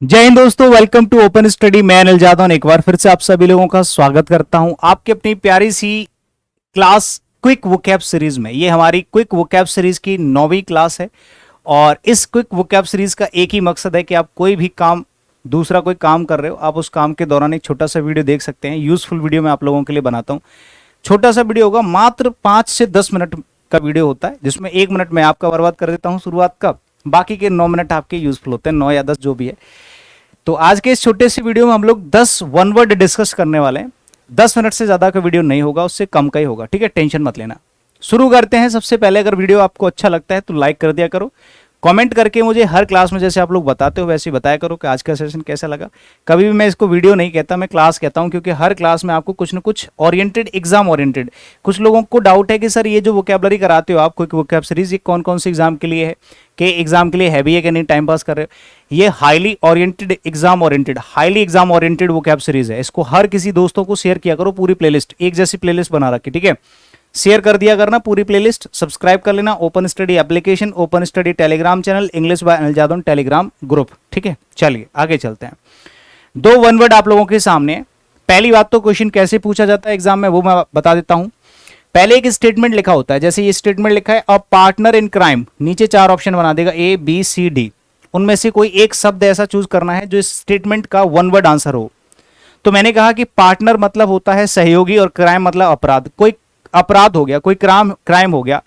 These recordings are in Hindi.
जय हिंद दोस्तों, वेलकम टू ओपन स्टडी। मैं अनिल जादव एक बार फिर से आप सभी लोगों का स्वागत करता हूं आपकी अपनी प्यारी सी क्लास क्विक वोकैब सीरीज में। ये हमारी क्विक वोकैब सीरीज की 9वीं क्लास है और इस क्विक वोकैब सीरीज का एक ही मकसद है कि आप कोई भी काम, दूसरा कोई काम कर रहे हो, आप उस काम के दौरान एक छोटा सा वीडियो देख सकते हैं। यूजफुल वीडियो मैं आप लोगों के लिए बनाता हूँ। छोटा सा वीडियो होगा, मात्र 5 से 10 मिनट का वीडियो होता है, जिसमें 1 मिनट मैं आपका बर्बाद कर देता हूँ शुरुआत का, बाकी के 9 मिनट आपके यूजफुल होते हैं, 9 या 10 जो भी है। तो आज के इस छोटे से वीडियो में हम लोग 10 वन वर्ड डिस्कस करने वाले हैं। 10 मिनट से ज्यादा का वीडियो नहीं होगा, उससे कम का ही होगा, ठीक है, टेंशन मत लेना। शुरू करते हैं। सबसे पहले अगर वीडियो आपको अच्छा लगता है तो लाइक कर दिया करो, कमेंट करके मुझे हर क्लास में जैसे आप लोग बताते हो वैसे ही बताया करो कि आज का सेशन कैसा लगा। कभी भी मैं इसको वीडियो नहीं कहता, मैं क्लास कहता हूं, क्योंकि हर क्लास में आपको कुछ ना कुछ ओरिएंटेड, एग्जाम ओरिएंटेड। कुछ लोगों को डाउट है कि सर ये जो वोकैबुलरी कराते हो आप क्विक वोकैब सीरीज, ये कौन कौन से एग्जाम के लिए है, कि एग्जाम के लिए हैवी है कि नहीं, टाइम पास कर रहे हो। ये highly oriented, exam oriented, highly exam oriented vocab series है। इसको हर किसी दोस्तों को शेयर किया करो, पूरी प्लेलिस्ट, एक जैसी प्लेलिस्ट बना रखी, ठीक है। शेयर कर दिया करना पूरी प्लेलिस्ट, सब्सक्राइब कर लेना open study application, open study telegram channel, English by Anil Jadhav telegram group, ठीक है। चलिए आगे चलते हैं। 2 वन वर्ड आप लोगों के सामने। पहली बात तो क्वेश्चन कैसे पूछा जाता है एग्जाम में वो मैं बता देता हूं। पहले एक स्टेटमेंट लिखा होता है, जैसे ये स्टेटमेंट लिखा है, अ पार्टनर इन क्राइम, नीचे 4 ऑप्शन बना देगा, ए बी सी डी। उनमें से कोई एक शब्द ऐसा चूज करना है जो इस स्टेटमेंट का वन वर्ड आंसर हो। तो मैंने कहा कि पार्टनर मतलब होता है सहयोगी और क्राइम मतलब अपराध। कोई अपराध हो गया, कोई क्राइम हो गया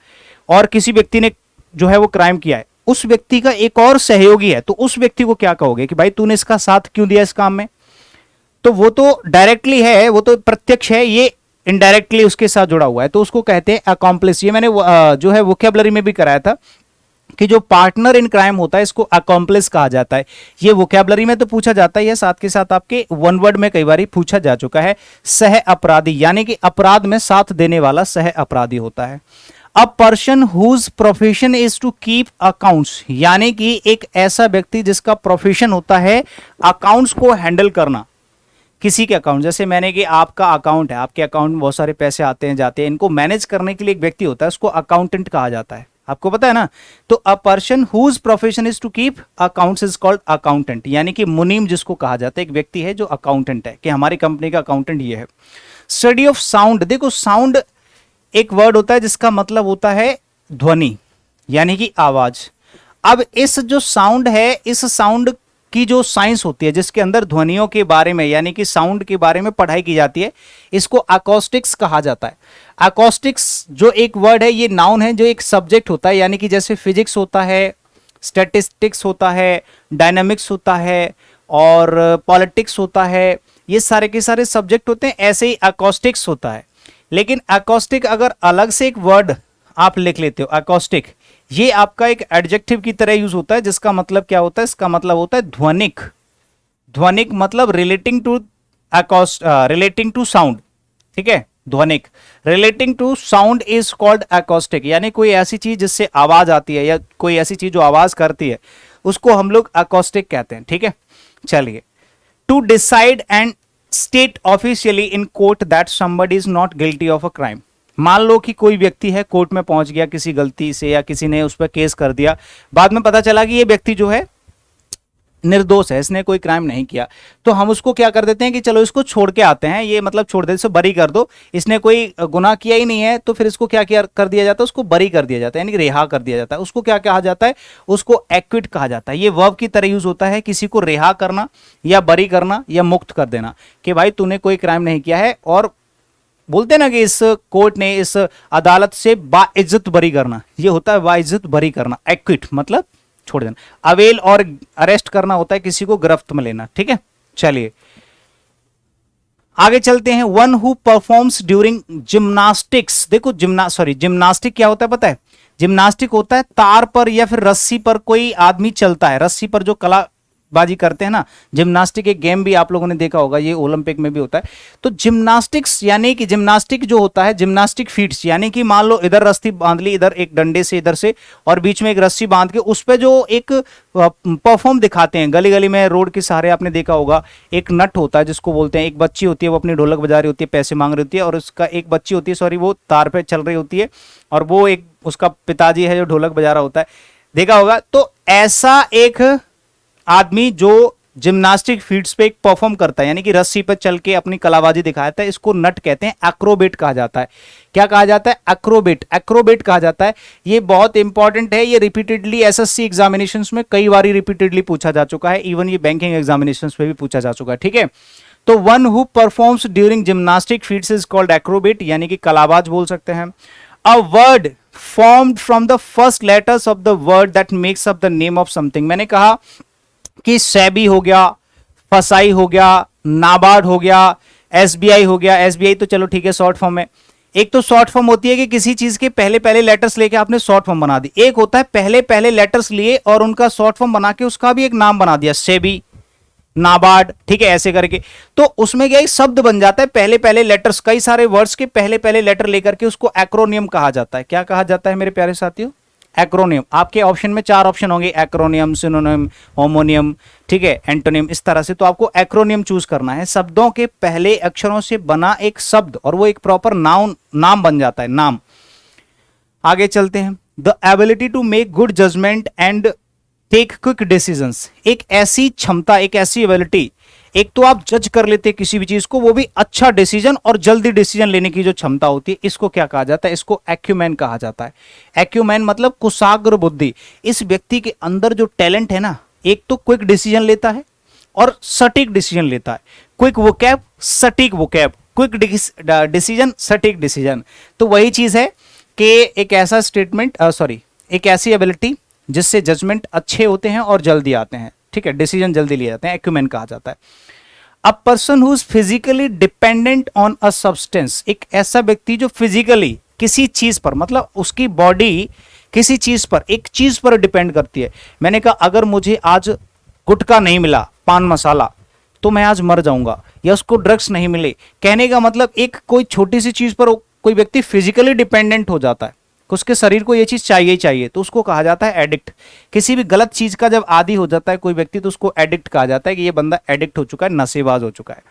और किसी व्यक्ति ने जो है वो क्राइम किया है, उस व्यक्ति का एक और सहयोगी है, तो उस व्यक्ति को क्या कहोगे कि भाई तूने इसका साथ क्यों दिया इस काम में। तो वो तो डायरेक्टली है, वो तो प्रत्यक्ष है, ये इनडायरेक्टली उसके साथ जुड़ा हुआ है, तो उसको कहते हैं अकॉम्प्लिस। ये मैंने जो है वोकैबुलरी में भी कराया था कि जो पार्टनर इन क्राइम होता है इसको अकॉम्प्लिस कहा जाता है। ये वोकैबुलरी में तो पूछा जाता ही है, साथ के साथ आपके वन वर्ड में कई बार पूछा जा चुका है। सह अपराधी, यानी कि अपराध में साथ देने वाला सह अपराधी होता है। A person whose profession is to keep accounts, यानी कि एक ऐसा व्यक्ति जिसका प्रोफेशन होता है अकाउंट्स को हैंडल करना। किसी के अकाउंट, जैसे मैंने कि आपका अकाउंट है, आपके अकाउंट में बहुत सारे पैसे आते हैं जाते हैं, इनको मैनेज करने के लिए एक व्यक्ति होता है, उसको अकाउंटेंट कहा जाता है, आपको पता है ना। तो a person whose profession is to keep accounts is called accountant, यानी कि मुनीम जिसको कहा जाता है, एक व्यक्ति है जो अकाउंटेंट है, कि हमारी कंपनी का अकाउंटेंट ये है। स्टडी ऑफ साउंड, देखो साउंड एक वर्ड होता है जिसका मतलब होता है ध्वनि, यानी कि आवाज। अब इस जो साउंड है, इस साउंड की जो साइंस होती है जिसके अंदर ध्वनियों के बारे में, यानी कि साउंड के बारे में पढ़ाई की जाती है, इसको अकॉस्टिक्स कहा जाता है। अकॉस्टिक्स जो एक वर्ड है, ये नाउन है जो एक सब्जेक्ट होता है, यानी कि जैसे फिजिक्स होता है, स्टैटिस्टिक्स होता है, डायनामिक्स होता है और पॉलिटिक्स होता है, ये सारे के सारे सब्जेक्ट होते हैं, ऐसे ही अकॉस्टिक्स होता है। लेकिन अकॉस्टिक अगर अलग से एक वर्ड आप लिख लेते हो, अकॉस्टिक, ये आपका एक एडजेक्टिव की तरह यूज होता है, जिसका मतलब क्या होता है, इसका मतलब होता है ध्वनिक। ध्वनिक मतलब relating to relating to sound, ठीक है। ध्वनिक relating to sound is called acoustic, यानी कोई ऐसी चीज जिससे आवाज आती है या कोई ऐसी चीज जो आवाज करती है, उसको हम लोग अकॉस्टिक कहते हैं, ठीक है। चलिए, to decide and state officially in court that somebody is not guilty of a crime. मान लो कि कोई व्यक्ति है, कोर्ट में पहुंच गया किसी गलती से, या किसी ने उस पर केस कर दिया, बाद में पता चला कि ये व्यक्ति जो है निर्दोष है, इसने कोई क्राइम नहीं किया, तो हम उसको क्या कर देते हैं कि चलो इसको छोड़ के आते हैं, ये मतलब छोड़ देते, इसको बरी कर दो, इसने कोई गुनाह किया ही नहीं है, तो फिर इसको क्या किया कर दिया जाता है, उसको बरी कर दिया जाता है, यानी कि रिहा कर दिया जाता है। उसको क्या कहा जाता है, उसको एक्विट कहा जाता है। ये वर्ब की तरह यूज होता है, किसी को रिहा करना या बरी करना या मुक्त कर देना, कि भाई तूने कोई क्राइम नहीं किया है, और बोलते ना कि इस कोर्ट ने, इस अदालत से बाइज्जत बरी करना, ये होता है बाइज्जत बरी करना। एक्विट मतलब छोड़ देना। अवेल और अरेस्ट करना होता है किसी को गिरफ्त में लेना, ठीक है। चलिए आगे चलते हैं। One who performs during gymnastics, देखो जिम्नास्टिक क्या होता है पता है। जिम्नास्टिक होता है तार पर या फिर रस्सी पर कोई आदमी चलता है, रस्सी पर जो कलाबाजी करते हैं ना, जिम्नास्टिक एक गेम भी आप लोगों ने देखा होगा, ये ओलंपिक में भी होता है। तो जिम्नास्टिक्स यानी कि जिम्नास्टिक जो होता है, जिम्नास्टिक फीट्स, यानी कि मान लो इधर रस्सी बांध ली, इधर एक डंडे से इधर से, और बीच में एक रस्सी बांध के उस पे जो एक परफॉर्म दिखाते हैं, गली गली में रोड के सहारे आपने देखा होगा, एक नट होता है जिसको बोलते हैं, एक बच्ची होती है वो अपनी ढोलक बजा रही होती है, पैसे मांग रही होती है, और उसका एक बच्ची होती है, सॉरी, वो तार पे चल रही होती है, और वो एक उसका पिताजी है जो ढोलक बजा रहा होता है, देखा होगा। तो ऐसा एक आदमी जो जिम्नास्टिक फीट्स पे एक परफॉर्म करता है, यानी कि रस्सी पर चल के अपनी कलाबाजी दिखाता है, इसको नट कहते हैं, एक्रोबेट कहा जाता है। क्या कहा जाता है? एक्रोबेट, एक्रोबेट कहा जाता है। ये बहुत इंपॉर्टेंट है, ये रिपीटेडली एसएससी एग्जामिनेशंस में कई बार रिपीटेडली पूछा जा चुका है, इवन ये बैंकिंग एग्जामिनेशंस में भी पूछा जा चुका है, ठीक है। तो one who performs during gymnastic feats is called acrobat, यानी कि कलाबाज बोल सकते हैं। A word formed from the first letters of the word that makes up the name of something. मैंने कहा कि सेबी हो गया, फसाई हो गया, नाबार्ड हो गया, एसबीआई हो गया। एसबीआई तो चलो ठीक है शॉर्ट फॉर्म है। एक तो शॉर्ट फॉर्म होती है कि किसी चीज के पहले पहले लेटर्स लेके आपने शॉर्ट फॉर्म बना दी, एक होता है पहले पहले लेटर्स लिए और उनका शॉर्ट फॉर्म बना के उसका भी एक नाम बना दिया, सेबी, नाबार्ड, ठीक है, ऐसे करके। तो उसमें क्या शब्द बन जाता है, पहले पहले लेटर्स, कई सारे वर्ड्स के पहले पहले लेटर लेकर के उसको एक्रोनियम कहा जाता है। क्या कहा जाता है मेरे प्यारे साथियों? एक्रोनियम। आपके ऑप्शन में 4 ऑप्शन होंगे, एक्रोनियम, सिनोनिम, होमोनियम, ठीक है, एंटोनियम, इस तरह से। तो आपको एक्रोनियम चूज करना है। शब्दों के पहले अक्षरों से बना एक शब्द और वो एक प्रॉपर नाउन, नाम बन जाता है, नाम। आगे चलते हैं। The ability to make good judgement and take quick decisions, एक ऐसी क्षमता, एक ऐसी एबिलिटी, एक तो आप जज कर लेते हैं किसी भी चीज को, वो भी अच्छा डिसीजन और जल्दी डिसीजन लेने की जो क्षमता होती है, इसको क्या कहा जाता है? इसको एक्यूमेन कहा जाता है। एक्यूमेन मतलब कुशाग्र बुद्धि। इस व्यक्ति के अंदर जो टैलेंट है ना, एक तो क्विक डिसीजन लेता है और सटीक डिसीजन लेता है। क्विक वोकैब, सटीक वोकैब, क्विक डिसीजन, सटीक डिसीजन। तो वही चीज है कि एक ऐसा स्टेटमेंट, एक ऐसी एबिलिटी जिससे जजमेंट अच्छे होते हैं और जल्दी आते हैं, ठीक है, डिसीजन जल्दी लिए जाते हैं, एक्यूमेन कहा जाता है। A person who is physically dependent on a substance, एक ऐसा व्यक्ति जो फिजिकली किसी चीज पर, मतलब उसकी बॉडी किसी चीज पर, एक चीज पर डिपेंड करती है। मैंने कहा अगर मुझे आज गुटखा नहीं मिला, पान मसाला, तो मैं आज मर जाऊंगा, या उसको ड्रग्स नहीं मिले, कहने का मतलब एक कोई छोटी सी चीज पर कोई व्यक्ति फिजिकली डिपेंडेंट हो जाता है, उसके शरीर को ये चीज चाहिए ही चाहिए, तो उसको कहा जाता है एडिक्ट। किसी भी गलत चीज का जब आदी हो जाता है कोई व्यक्ति, तो उसको एडिक्ट कहा जाता है कि ये बंदा एडिक्ट हो चुका है, नशेबाज हो चुका है।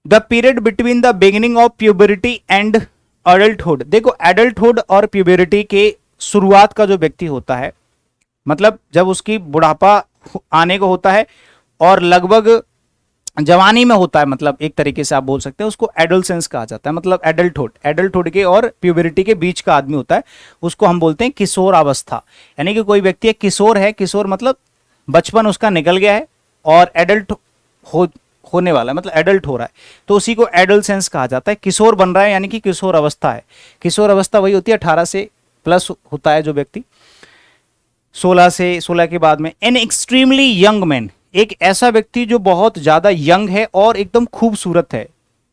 The period between the beginning of puberty and adulthood, देखो एडल्टहुड और प्यूबरिटी के शुरुआत का जो व्यक्ति होता है, मतलब जब उसकी बुढ़ापा आने को होता है और लगभग जवानी में होता है, मतलब एक तरीके से आप बोल सकते हैं उसको एडोलसेंस कहा जाता है, मतलब एडल्टहुड, एडल्टहुड के और प्यूबरिटी के बीच का आदमी होता है, उसको हम बोलते हैं किशोर अवस्था। यानी कि कोई व्यक्ति एक किशोर है, किशोर मतलब बचपन उसका निकल गया है और एडल्ट होने वाला है, मतलब एडल्ट हो रहा है, तो उसी को एडोलसेंस कहा जाता है। किशोर बन रहा है यानी कि किशोर अवस्था है। किशोर अवस्था वही होती है 18 से प्लस होता है जो व्यक्ति, 16 के बाद में। एन एक्सट्रीमली यंग मैन, एक ऐसा व्यक्ति जो बहुत ज्यादा यंग है और एकदम खूबसूरत है,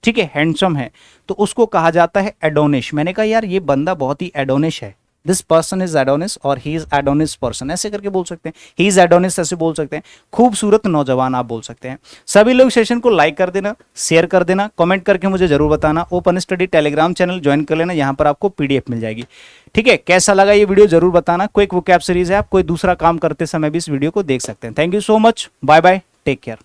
ठीक है, हैंडसम है, तो उसको कहा जाता है एडोनिश। मैंने कहा यार ये बंदा बहुत ही एडोनिश है, दिस पर्सन इज एडोनिस और ही इज एडोनिस पर्सन, ऐसे करके बोल सकते हैं, ही इज एडोनिस ऐसे बोल सकते हैं, खूबसूरत नौजवान आप बोल सकते हैं। सभी लोग सेशन को लाइक कर देना, शेयर कर देना, कमेंट करके मुझे जरूर बताना। Open study telegram channel join कर लेना, यहाँ पर आपको पीडीएफ मिल जाएगी, ठीक है। कैसा लगा ये वीडियो जरूर बताना। क्विक वोकैब सीरीज है, आप कोई दूसरा काम करते समय भी इस वीडियो को देख सकते हैं। Thank you so much, bye bye, take care.